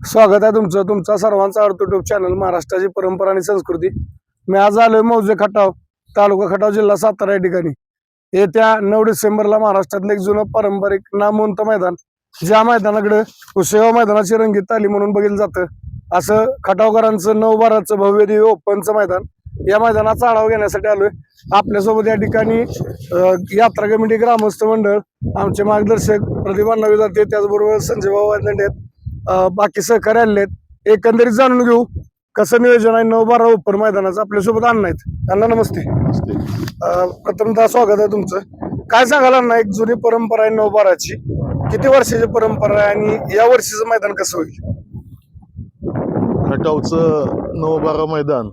स्वागत आहे तुमचा सर्वांचा आवडता युट्यूब चॅनल महाराष्ट्राची परंपरा आणि संस्कृती। मी आज आलोय मौजे खटाव, तालुका खटाव, जिल्हा सातारा या ठिकाणी। येत्या 9 डिसेंबरला महाराष्ट्रातलं एक जुनं पारंपरिक नामवंत मैदान, ज्या मैदानाकडे पुसेगाव मैदानाची रंगीत तालीम म्हणून बघितलं जातं, असं खटावकरांचं 9/12चं भव्य दिव्य ओपनचं मैदान। या मैदानाचा आढावा घेण्यासाठी आलोय। आपल्यासोबत या ठिकाणी यात्रा कमिटी, ग्रामस्थ मंडळ, आमचे मार्गदर्शक प्रदीप अण्णा विधाते, त्याचबरोबर संजय भाऊ वाजलेंडे, बाकी सहकारी आले आहेत। एकंदरीत जाणून घेऊ कसं नियोजन आहे 9/12 ओपन मैदानाचं। आपल्यासोबत अण्णा आहेत। अण्णा नमस्ते। प्रथमतः स्वागत आहे तुमचं। काय सांगाल अण्णा, एक जुनी परंपरा आहे 9/12ची, किती वर्षाची परंपरा आहे आणि या वर्षीचं मैदान कसं होईल? खटावचं 9/12 मैदान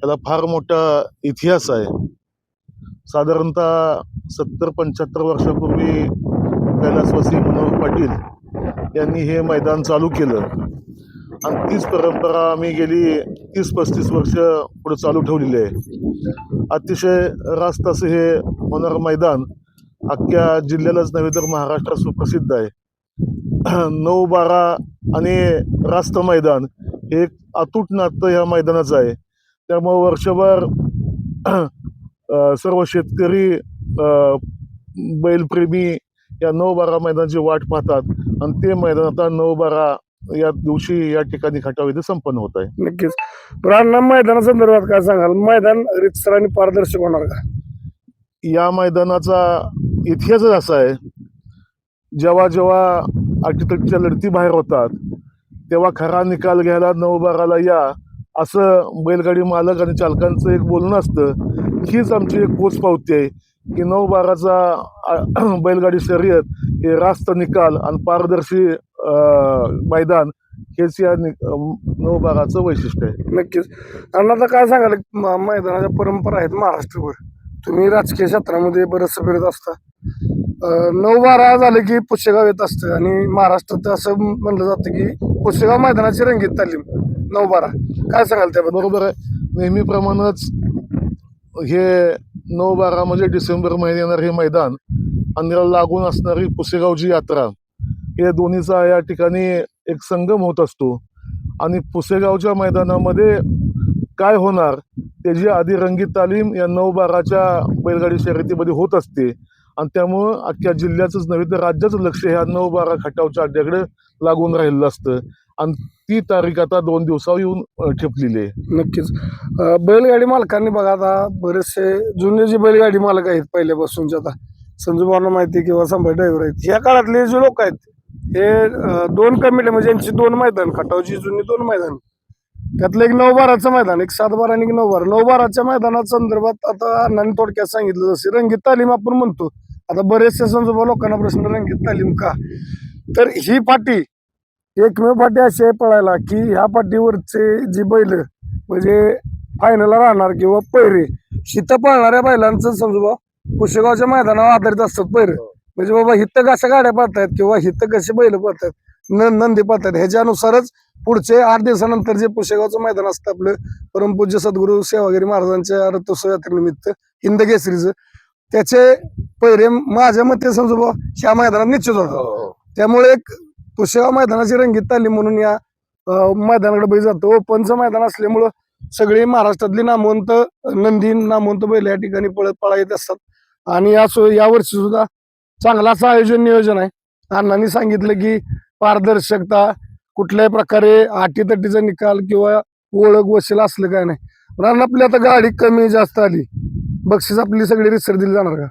याला फार मोठा इतिहास आहे। साधारणतः 70-75 वर्षापूर्वी कैलासवासी मनोहर पाटील यांनी हे मैदान चालू केलं आणि तीच परंपरा आम्ही गेली 30-35 वर्ष पुढे चालू ठेवलेली आहे। अतिशय रास्त असं हे होणारं मैदान अख्ख्या जिल्ह्यालाच नव्हे तर महाराष्ट्रात सुप्रसिद्ध आहे। 9/12 आणि रास्त मैदान हे एक अतूट नातं ह्या मैदानाचं आहे। त्यामुळे वर्षभर सर्व शेतकरी, बैलप्रेमी या 9/12 मैदानाची वाट पाहतात आणि ते मैदान आता 9/12 या दिवशी या ठिकाणी खटाव इथे संपन्न होत आहे। नक्कीच। पुन्हा मैदानासंदर्भात काय सांगाल? मैदान रितसर आणि पारदर्शक होणार का? या मैदानाचा इतिहासच असा आहे, जेव्हा जेव्हा अटीतटीच्या लढती बाहेर होतात तेव्हा खरा निकाल घ्यायला 9/12ला या असं बैलगाडी मालक आणि चालकांचं एक बोलणं असतं। हीच आमची एक पोचपावती आहे की 9/12चा बैलगाडी शर्यत हे रास्त निकाल आणि पारदर्शी मैदान हेच या 9/12चं वैशिष्ट्य आहे। नक्कीच। आणि आता काय सांगाल, मैदानाच्या परंपरा आहेत महाराष्ट्रभर, तुम्ही राजकीय क्षेत्रामध्ये बरंच फिरत असता। 9/12 झालं की पुसेगाव येत असतं आणि महाराष्ट्रात असं म्हणलं जातं की पुसेगाव मैदानाची रंगीत तालीम 9/12, काय सांगाल त्याबद्दल? बरोबर आहे। नेहमीप्रमाणेच हे 9/12 म्हणजे डिसेंबर महिन्यात येणार हे मैदान आणि त्याला लागून असणारी पुसेगावची यात्रा, हे दोन्हीचा या ठिकाणी एक संगम होत असतो आणि पुसेगावच्या मैदानामध्ये काय होणार त्याची आधी रंगीत तालीम या 9/12च्या बैलगाडी शर्यतीमध्ये होत असते आणि त्यामुळं अख्ख्या जिल्ह्याचंच नव्हे तर राज्याचं लक्ष ह्या 9/12 खटावच्या अड्ड्याकडे लागून राहिलेलं असतं आणि ती तारीख आता 2 दिवसावर येऊन ठेपलेली आहे। नक्कीच। बैलगाडी मालकांनी बघा, आता बरेचसे जुने जे बैलगाडी मालक आहेत पहिल्यापासूनचे, आता संजू भावना माहिती किंवा संभाजी ड्रायव्हर आहेत, या काळातले जे लोक आहेत हे 2 कमिटी, म्हणजे यांची 2 मैदान, खटावची जुनी 2 मैदान, त्यातलं एक 9/12चं मैदान, एक 7/12 आणि एक 9/12। 9/12च्या मैदानाच्या संदर्भात आता अण्णांनी थोडक्यात सांगितलं, जसे रंगीत तालीम आपण म्हणतो, आता बरेचसे संजोबा लोकांना प्रश्न, रंगीत तालीम का? तर ही पाटी एकमेव पाटी अशी आहे पळायला की ह्या पाटीवरचे जी बैल म्हणजे फायनलला राहणार किंवा पैरे हिथं पळणाऱ्या बैलांचं समजा पुसेगावच्या मैदानावर आधारित असतात पैरे, म्हणजे बाबा हिथं कशा गाड्या पळतायत किंवा हिथं कसे बैल पळतात, नंदी पळतात, ह्याच्यानुसारच पुढचे 8 दिवसानंतर जे पुसेगावचं मैदान असतं आपलं परमपूज्य सद्गुरू सेवागिरी महाराजांच्या रथोत्सव यात्रेनिमित्त हिंद केसरीचं, त्याचे पैरे माझ्या मते समजा ह्या मैदानात निश्चित होतात। त्यामुळे एक पुसेगाव मैदानाची रंगीत तालीम म्हणून या मैदानाकडे बैल जातो। ओपनचं मैदान असल्यामुळं सगळी महाराष्ट्रातली नामवंत नंदी, नामवंत बैल या ठिकाणी पळा येत असतात आणि या वर्षी सुद्धा चांगलं असं आयोजन, नियोजन आहे। अण्णांनी सांगितलं की पारदर्शकता, कुठल्याही प्रकारे अटीतटीचा निकाल किंवा ओळख वशील असलं काय नाही। पण आपली आता गाडी कमी जास्त आली, बक्षीस आपली सगळी रितसर दिली जाणार का?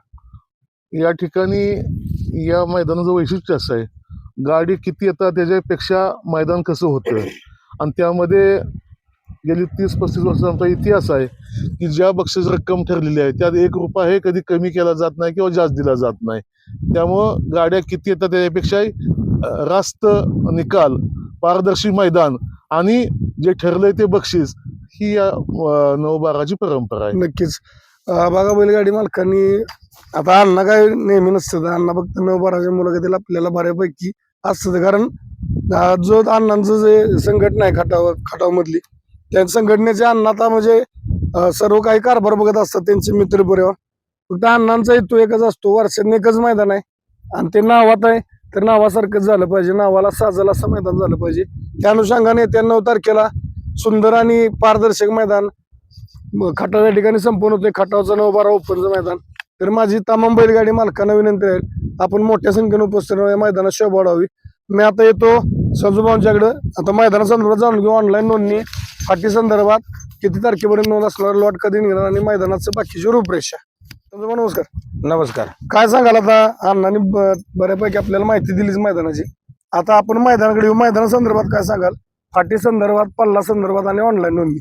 या ठिकाणी या मैदानाचं वैशिष्ट्य असं आहे, गाडी किती येतात त्याच्यापेक्षा मैदान कसं होतं आणि त्यामध्ये गेली 30-35 वर्षांचा इतिहास आहे की ज्या बक्षीस रक्कम ठरलेली आहे त्यात 1 रुपया हे कधी कमी केला जात नाही किंवा जास्त दिला जात नाही। त्यामुळं गाड्या किती येतात त्याच्यापेक्षा रास्त निकाल, पारदर्शी मैदान आणि जे ठरलंय ते बक्षीस, ही या 9/12ची परंपरा आहे। नक्कीच। बघा, बैलगाडी मालकांनी आता अण्णा काय नेहमी नसतं, अण्णा फक्त 9/12च्या मुलाखतीला आपल्याला बऱ्यापैकी असतं, कारण जो अण्णांचं जे संघटना आहे खटाव मधली त्या संघटनेचे अण्णा आता म्हणजे सर्व काही कारभार बघत असतात त्यांचे मित्र परिवार. फक्त अण्णांचा हेतू एकच असतो, वर्षात एकच मैदान आहे आणि ते नावात आहे तर नावासारखंच झालं पाहिजे, नावाला साजल असं मैदान झालं पाहिजे. त्या अनुषंगाने त्या 9 तारखेला सुंदर आणि पारदर्शक मैदान खटाव या ठिकाणी संपन्न होते. खटावचं 9-12 ओपनचं मैदान. तर माझी तमाम बैलगाडी मालकांना विनंती राहील, आपण मोठ्या संख्येने उपस्थित राहू, या मैदानात शोभा वाढावी. मी आता येतो संजूभाऊंच्याकडे. आता मैदानासंदर्भात जाणून घेऊ, ऑनलाईन नोंदणी, फाटी संदर्भात किती तारखेपर्यंत नोंद असणार, लॉट कधी निघणार आणि मैदानाचं बाकीची रूपरेषा. संजूभाऊ नमस्कार. नमस्कार. काय सांगाल आता, अण्णांनी बऱ्यापैकी आपल्याला माहिती दिलीच मैदानाची. आता आपण मैदानाकडे येऊ. मैदानासंदर्भात काय सांगाल, फाटी संदर्भात, पल्ला संदर्भात आणि ऑनलाईन नोंदणी.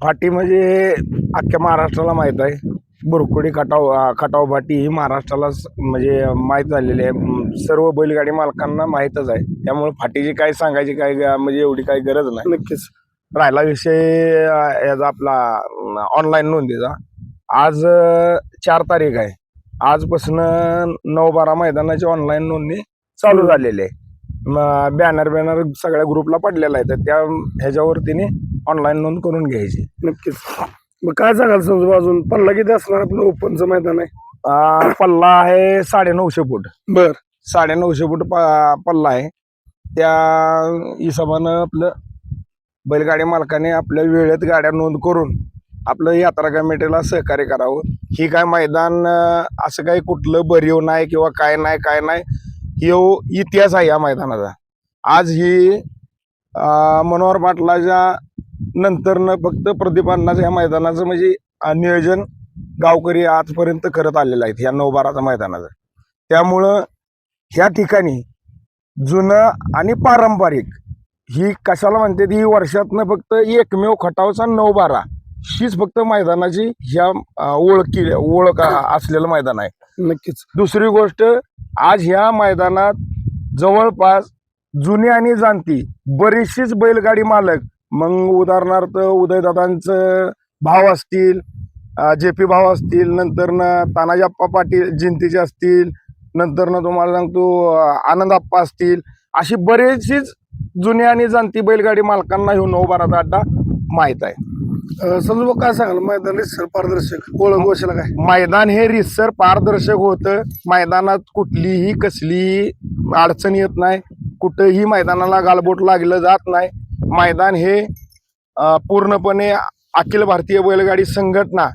फाटी म्हणजे अख्ख्या महाराष्ट्राला माहीत आहे. बुरकुडी खटाव फाटी ही महाराष्ट्राला म्हणजे माहीत झालेली आहे, सर्व बैलगाडी मालकांना माहीतच आहे. त्यामुळे फाटीची काय सांगायची काय म्हणजे एवढी काही गरज नाही. नक्कीच. राहिला विषय याचा आपला ऑनलाईन नोंदीचा. आज 4 तारीख आहे. आजपासून 9-12 मैदानाची ऑनलाईन नोंदणी चालू झालेली आहे. बॅनर सगळ्या ग्रुपला पडलेला आहे, तर त्या ह्याच्यावरतीने ऑनलाईन नोंद करून घ्यायची. नक्कीच. मग काय सांगाल संजू, अजून पल्ला किती असणार आपलं ओपनचं मैदान आहे? पल्ला आहे 950 फूट. बर. 950 फूट पल्ला आहे. त्या हिशोबानं आपलं बैलगाडी मालकाने आपल्या वेळेत गाड्या नोंद करून आपलं यात्रा कमिटीला सहकार्य करावं. ही काय मैदान असं काही कुठलं भरीव नाही किंवा काय नाही, हे इतिहास आहे या मैदानाचा. आज ही मनोहर पाटलाच्या नंतरनं फक्त प्रदीप अण्णाचं या मैदानाचं म्हणजे नियोजन गावकरी आजपर्यंत करत आलेलं आहेत या 9-12च्या मैदानाचं. त्यामुळं ह्या ठिकाणी जुनं आणि पारंपरिक ही कशाला म्हणते, ही वर्षातनं फक्त एकमेव खटावचा 9-12 हीच फक्त मैदानाची ह्या ओळख असलेलं मैदान आहे. नक्कीच. दुसरी गोष्ट, आज ह्या मैदानात जवळपास जुनी आणि जाणती बरीचशीच बैलगाडी मालक, मग उदाहरणार्थ उदयदादांचं भाव असतील, JP भाव असतील, नंतरनं तानाजीप्पा पाटील जिंतीचे असतील, नंतरनं तुम्हाला सांगतो आनंदप्पा असतील, अशी बरीचशीच जुनी आणि जाणती बैलगाडी मालकांना ह्यो 9-12चा अड्डा माहीत आहे. संजू काय सांगाल, मैदान रितसर पारदर्शक ओळख वशाला काय? मैदान हे रितसर पारदर्शक होतं. मैदानात कुठलीही कसलीही अडचण येत नाही, कुठंही मैदानाला गालबोट लागलं जात नाही. मैदान हे पूर्णपणे अखिल भारतीय बैलगाडी संघटना,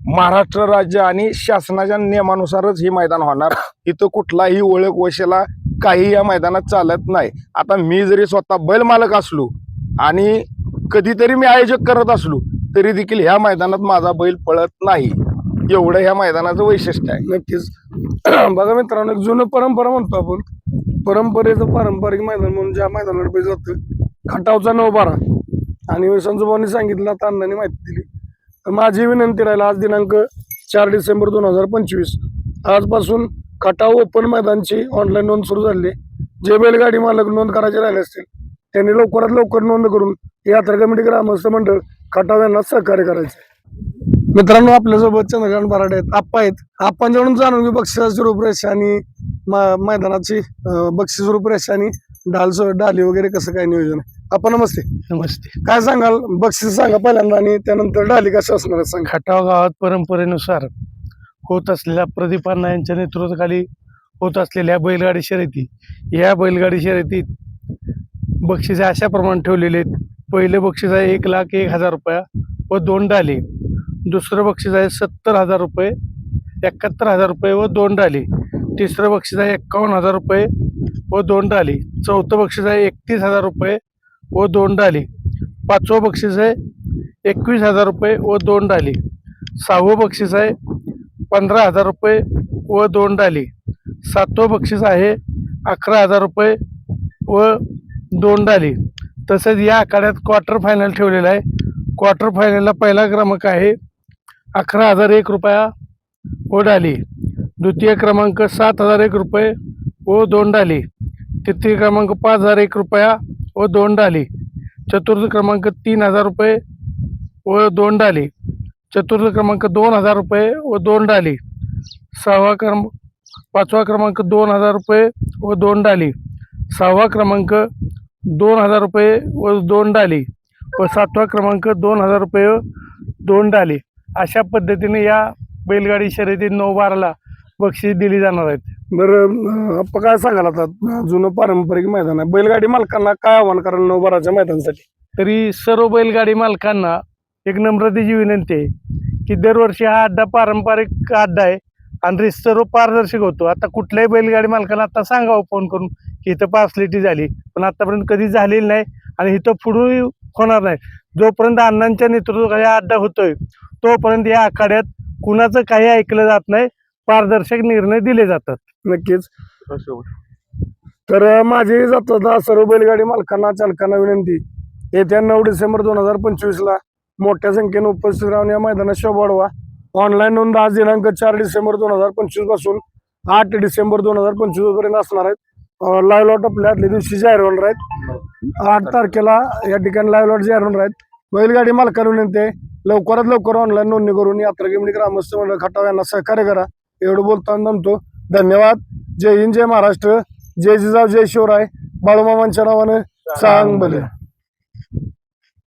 महाराष्ट्र राज्य आणि शासनाच्या नियमानुसारच हे मैदान होणार. इथं कुठलाही ओळख वशाला काही या मैदानात चालत नाही. आता मी जरी स्वतः बैल मालक असलो आणि कधीतरी मी आयोजक करत असलो तरी देखील ह्या मैदानात माझा बैल पळत नाही, एवढं ह्या मैदानाचं वैशिष्ट्य आहे. नक्कीच. बघा मित्रांनो, एक जुनं परंपरा म्हणतो आपण, परंपरेचं पारंपरिक मैदान म्हणून ज्या मैदानाकडे जातं खटावचा 9-12. आणि संजूभाऊंनी सांगितलं, आता अण्णांनी माहिती दिली, तर माझी विनंती राहील, आज दिनांक 4 डिसेंबर 2025 आजपासून खटाव ओपन मैदानची ऑनलाईन नोंद सुरू झाली आहे. जे बैलगाडी मालक नोंद करायचे राहिले असतील त्यांनी लवकरात लवकर नोंद करून यात्रा कमिटी ग्रामस्थ मंडळ खटाव यांना सहकार्य करायचे. मित्रांनो, आपल्यासोबत चंद्रकांत बराडे आहेत, आप्पा आहेत. आप्पांच्याकडून जाणून घेऊ बक्षिसाची रूपरेषा आणि मैदानाची बक्षीस रूपरेषा आणि डाली वगैरे कसं काय नियोजन आहे. आप्पा नमस्ते. नमस्ते. काय सांगाल, बक्षीस सांगा पहिल्यांदा आणि त्यानंतर डाली कशा असणार आहे सांगा. खटाव गावात परंपरेनुसार होत असलेल्या प्रदीप अण्णा यांच्या नेतृत्वाखाली होत असलेल्या बैलगाडी शर्यती, या बैलगाडी शर्यतीत बक्षिसे अशा प्रमाणे ठेवलेले आहेत. पहिले बक्षीस आहे 1,01,000 रुपया व 2 डाली. दुसरं बक्षीस आहे 70,000 रुपये, 71,000 रुपये व 2 डाली. तिसरं बक्षीस आहे 51,000 रुपये व 2 डाली. चौथं बक्षीस आहे 31,000 रुपये व 2 डाली. पाचवं बक्षीस आहे 21,000 रुपये व 2 डाली. सहावं बक्षीस आहे 15,000 रुपये व 2 डाली. सातवं बक्षीस आहे 11,000 रुपये व 2 डाली. तसेच या आखाड्यात क्वार्टर फायनल ठेवलेला आहे. क्वार्टर फायनलला पहिला क्रमांक आहे 11,001 रुपया व डाली. द्वितीय क्रमांक 7,001 रुपये व 2 डाली. तृतीय क्रमांक 5,001 रुपया व 2 डाली. चतुर्थ क्रमांक 3,000 रुपये व 2 डाली. चतुर्थ क्रमांक 2,000 रुपये व 2 डाली. पाचवा क्रमांक 2,000 रुपये व 2 डाली. 6वा क्रमांक 2,000 रुपये व 2 डाली व 7वा क्रमांक 2,000 रुपये व 2 डाली अशा पद्धतीने या बैलगाडी शर्यतीत 9-12ला बक्षीस दिली जाणार आहेत. बरं आपण काय सांगाल आता जुनं पारंपरिक मैदान आहे, बैलगाडी मालकांना काय आव्हान कराल 9-12च्या मैदानासाठी? तरी सर्व बैलगाडी मालकांना एक नम्रतेची विनंती आहे की दरवर्षी हा अड्डा पारंपरिक अड्डा आहे आणि सर्व पारदर्शक होतो. आता कुठल्याही बैलगाडी मालकांना आता सांगावं फोन करून की इथं फॅसिलिटी झाली, पण आतापर्यंत कधी झालेली नाही आणि इथं पुढे होणार नाही. जोपर्यंत अण्णांच्या नेतृत्वाखाली हा अड्डा होतोय तोपर्यंत या आखाड्यात कुणाचं काही ऐकलं जात नाही, पारदर्शक निर्णय दिले जातात. नक्कीच. तर माझी जाता सर्व बैलगाडी मालकांना चालकांना विनंती, येत्या 9 डिसेंबर 2025ला मोठ्या संख्येने उपस्थित राहून या मैदानात शोभा वाढवा. ऑनलाईन नोंद आज दिनांक 4 डिसेंबर 2025 पासून 8 डिसेंबर 2025 पर्यंत असणार आहेत. लाईव्ह लॉट आपल्या आदल्या दिवशी जाहीर होणार आहेत. 8 तारखेला या ठिकाणी लाईव्ह लॉट जाहीर होणार आहेत. बैलगाडी मालकांना विनंती आहे, लवकरात लवकर ऑनलाईन नोंदणी करून यात्रा कमिटी ग्रामस्थ मंडळ खटाव यांना सहकार्य करा. एवढं बोलताना जमतो. धन्यवाद. जय हिंद, जय महाराष्ट्र, जय जिजाऊ, जय शिवराय. बाळूमामांच्या नावानं सांग भले.